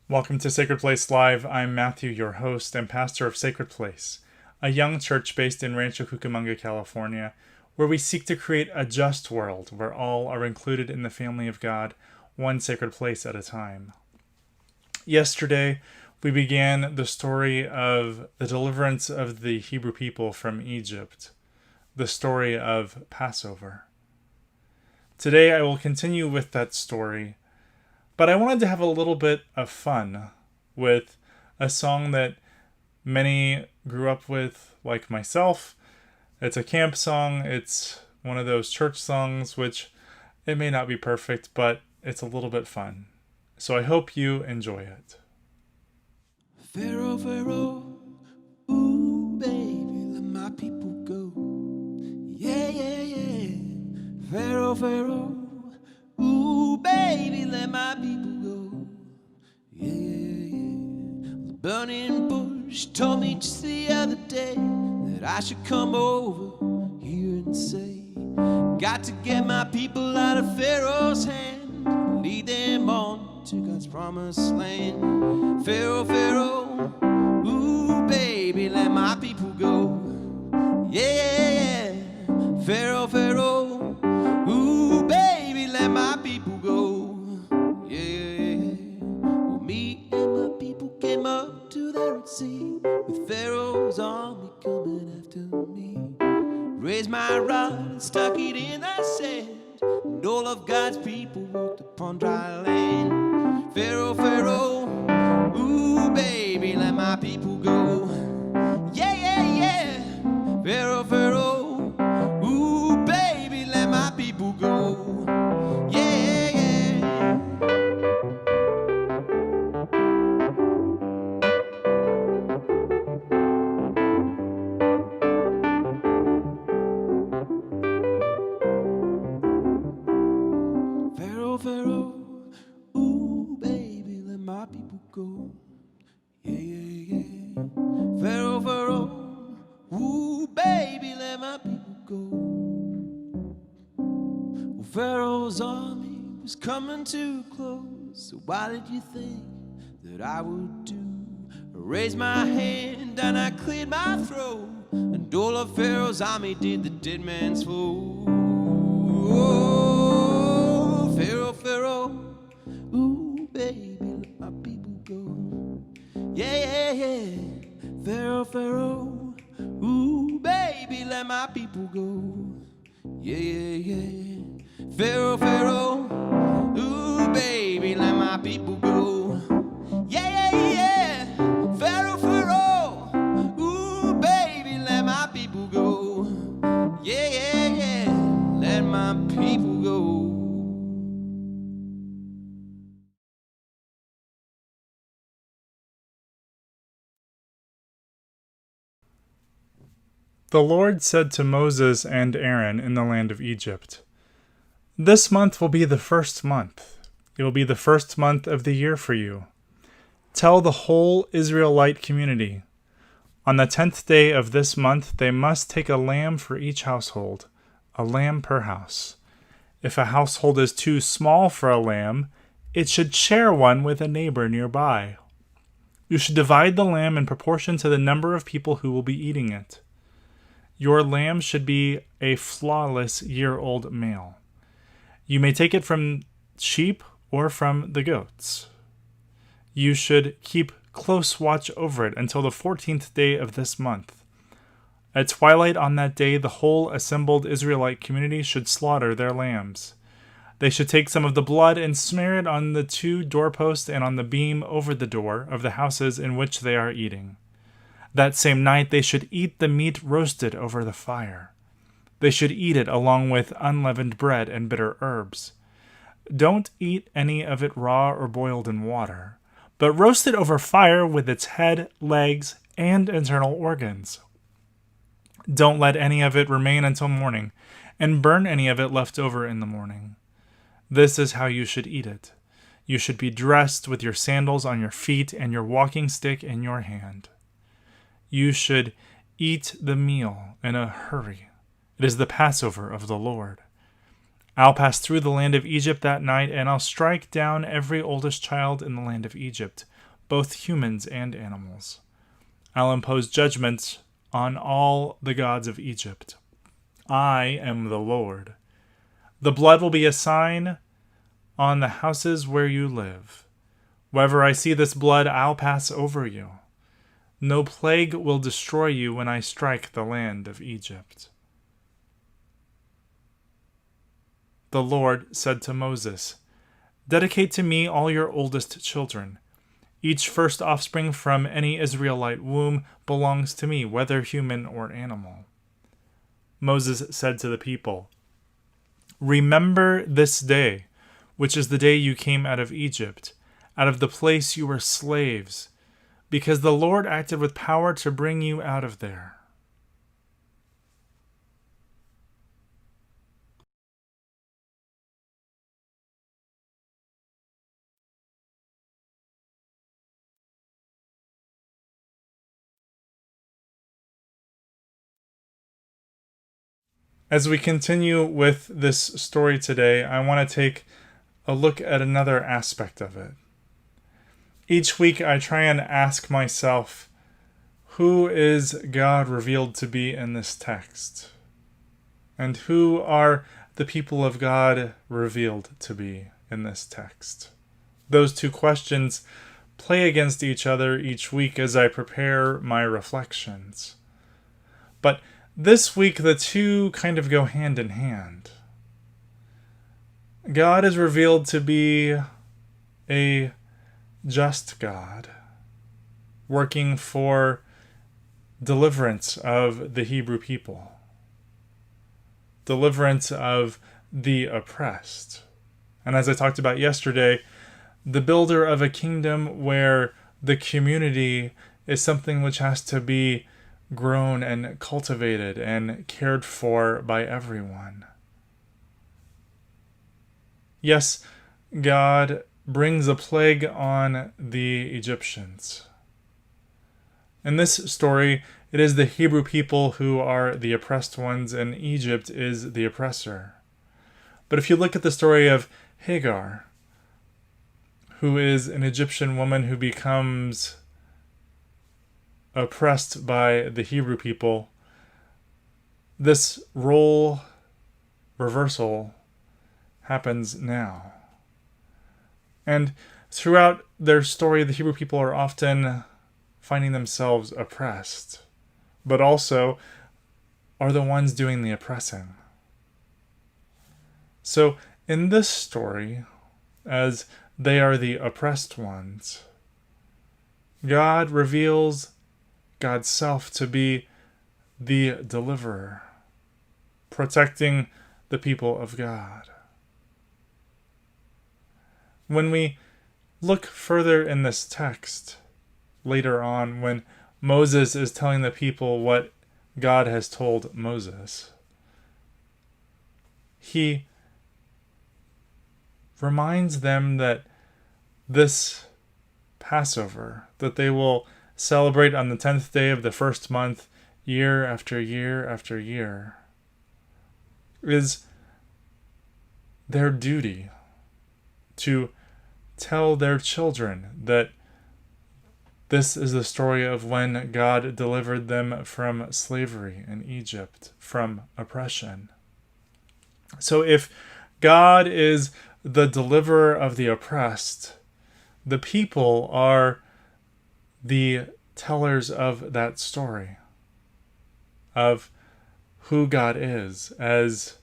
Welcome to Sacred Place Live. I'm Matthew, your host and pastor of Sacred Place, a young church based in Rancho Cucamonga, California, where we seek to create a just world where all are included in the family of God, one sacred place at a time. Yesterday, we began the story of the deliverance of the Hebrew people from Egypt, the story of Passover. Today, I will continue with that story. But I wanted to have a little bit of fun with a song that many grew up with, like myself. It's a camp song. It's one of those church songs, which it may not be perfect, but it's a little bit fun. So I hope you enjoy it. Pharaoh, Pharaoh, ooh, baby, let my people go. Yeah, yeah, yeah. Pharaoh, Pharaoh, ooh, baby, let my people go. Yeah, yeah, yeah. The burning bush told me just the other day that I should come over here and say, got to get my people out of Pharaoh's hand, lead them on to God's promised land. Pharaoh, Pharaoh, ooh, baby, let my people go. Yeah, yeah, yeah. Pharaoh, Pharaoh, ooh, baby, let my people go. Yeah, yeah, yeah. Well, me and my people came up to the Red Sea with Pharaoh's army coming after me. Raised my rod and stuck it in the sand, and all of God's people walked upon dry land. Pharaoh, Pharaoh, ooh, baby, let my people go. Yeah, yeah, yeah. Pharaoh, Pharaoh, ooh, baby, let my people go. Yeah, yeah. Pharaoh, Pharaoh, ooh, baby, let my people go. Yeah, yeah, yeah. Pharaoh, Pharaoh, ooh, baby, let my people go. Well, Pharaoh's army was coming too close, so why did you think that I would do? I raised my hand and I cleared my throat, and all of Pharaoh's army did the dead man's fool. Oh, Pharaoh, Pharaoh, ooh, baby, let my people go. Yeah, yeah, yeah. Pharaoh, Pharaoh, ooh, baby, let my people go. Yeah, yeah, yeah. Pharaoh, Pharaoh, ooh, baby, let my people go. Yeah, yeah, yeah. Pharaoh, Pharaoh, ooh, baby, let my people go. Yeah, yeah, yeah. Let my people go. The Lord said to Moses and Aaron in the land of Egypt, "This month will be the first month. It will be the first month of the year for you. Tell the whole Israelite community, on the 10th day of this month they must take a lamb for each household, a lamb per house. If a household is too small for a lamb, it should share one with a neighbor nearby. You should divide the lamb in proportion to the number of people who will be eating it. Your lamb should be a flawless year-old male. You may take it from sheep or from the goats. You should keep close watch over it until the 14th day of this month. At twilight on that day, the whole assembled Israelite community should slaughter their lambs. They should take some of the blood and smear it on the 2 doorposts and on the beam over the door of the houses in which they are eating. That same night they should eat the meat roasted over the fire. They should eat it along with unleavened bread and bitter herbs. Don't eat any of it raw or boiled in water, but roast it over fire with its head, legs, and internal organs. Don't let any of it remain until morning, and burn any of it left over in the morning. This is how you should eat it. You should be dressed with your sandals on your feet and your walking stick in your hand. You should eat the meal in a hurry. It is the Passover of the Lord. I'll pass through the land of Egypt that night, and I'll strike down every oldest child in the land of Egypt, both humans and animals. I'll impose judgments on all the gods of Egypt. I am the Lord. The blood will be a sign on the houses where you live. Wherever I see this blood, I'll pass over you. No plague will destroy you when I strike the land of Egypt. The Lord said to Moses, Dedicate to me all your oldest children. Each first offspring from any Israelite womb belongs to me, whether human or animal. Moses said to the people, Remember this day, which is the day you came out of Egypt, out of the place you were slaves, because the Lord acted with power to bring you out of there. As we continue with this story today, I want to take a look at another aspect of it. Each week I try and ask myself, who is God revealed to be in this text? And who are the people of God revealed to be in this text? Those two questions play against each other each week as I prepare my reflections. But this week the two kind of go hand in hand. God is revealed to be a just God, working for deliverance of the Hebrew people, deliverance of the oppressed. And as I talked about yesterday, the builder of a kingdom where the community is something which has to be grown and cultivated and cared for by everyone. Yes, God brings a plague on the Egyptians. In this story, it is the Hebrew people who are the oppressed ones, and Egypt is the oppressor. But if you look at the story of Hagar, who is an Egyptian woman who becomes oppressed by the Hebrew people, this role reversal happens now. And throughout their story, the Hebrew people are often finding themselves oppressed, but also are the ones doing the oppressing. So in this story, as they are the oppressed ones, God reveals God's self to be the deliverer, protecting the people of God. When we look further in this text, later on, when Moses is telling the people what God has told Moses, he reminds them that this Passover, that they will celebrate on the 10th day of the first month, year after year after year, is their duty to tell their children that this is the story of when God delivered them from slavery in Egypt, from oppression. So if God is the deliverer of the oppressed, the people are the tellers of that story, of who God is as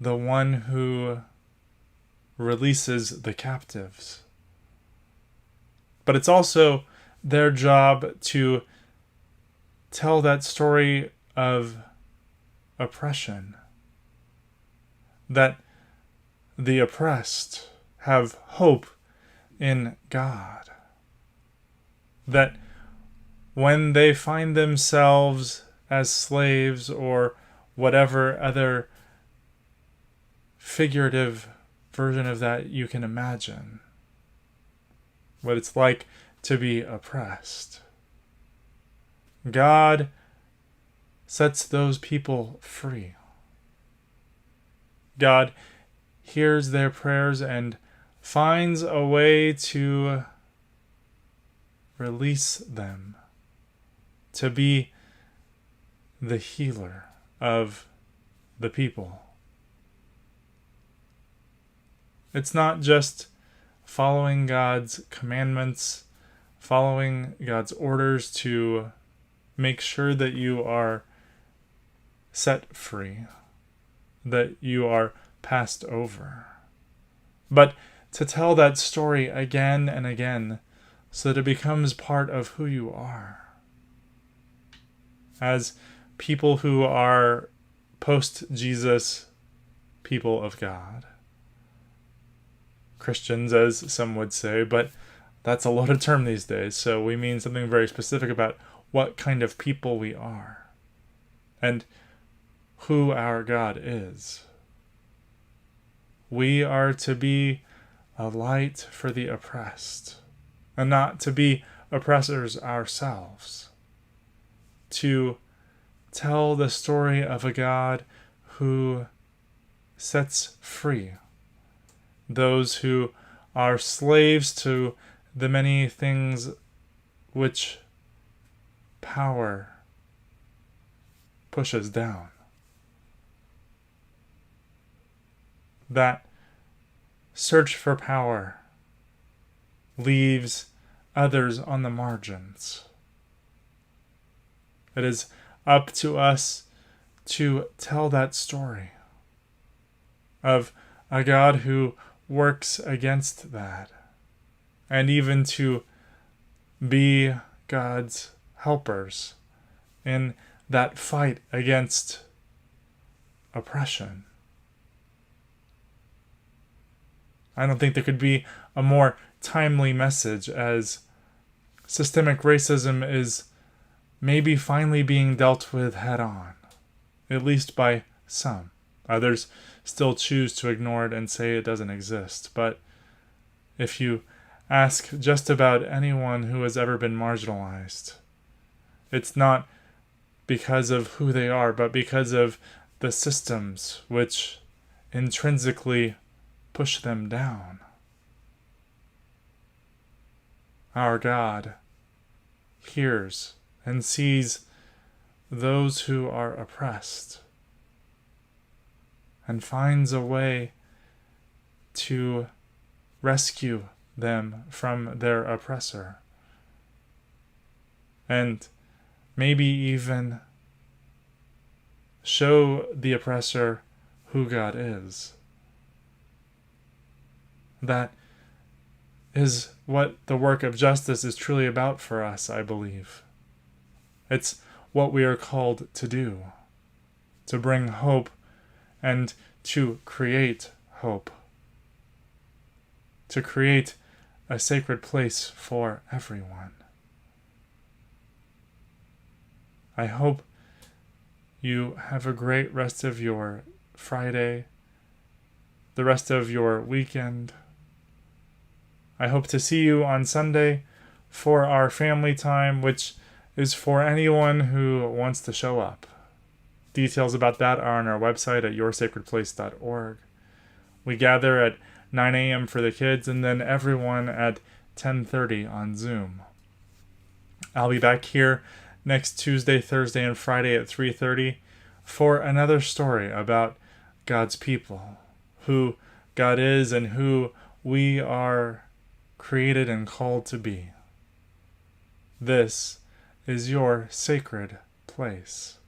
the one who releases the captives. But it's also their job to tell that story of oppression, that the oppressed have hope in God, that when they find themselves as slaves or whatever other figurative version of that you can imagine, what it's like to be oppressed, God sets those people free. God hears their prayers and finds a way to release them to be the healer of the people. It's not just following God's commandments, following God's orders to make sure that you are set free, that you are passed over, but to tell that story again and again so that it becomes part of who you are. As people who are post-Jesus people of God. Christians, as some would say, but that's a loaded term these days, so we mean something very specific about what kind of people we are and who our God is. We are to be a light for the oppressed, and not to be oppressors ourselves. To tell the story of a God who sets free those who are slaves to the many things which power pushes down. That search for power leaves others on the margins. It is up to us to tell that story of a God who works against that, and even to be God's helpers in that fight against oppression. I don't think there could be a more timely message, as systemic racism is maybe finally being dealt with head on, at least by some. Others still choose to ignore it and say it doesn't exist. But if you ask just about anyone who has ever been marginalized, it's not because of who they are, but because of the systems which intrinsically push them down. Our God hears and sees those who are oppressed and finds a way to rescue them from their oppressor, and maybe even show the oppressor who God is. That is what the work of justice is truly about for us, I believe. It's what we are called to do, to bring hope and to create hope, to create a sacred place for everyone. I hope you have a great rest of your Friday, the rest of your weekend. I hope to see you on Sunday for our family time, which is for anyone who wants to show up. Details about that are on our website at yoursacredplace.org. We gather at 9 a.m. for the kids, and then everyone at 10:30 on Zoom. I'll be back here next Tuesday, Thursday, and Friday at 3:30 for another story about God's people, who God is and who we are created and called to be. This is your sacred place.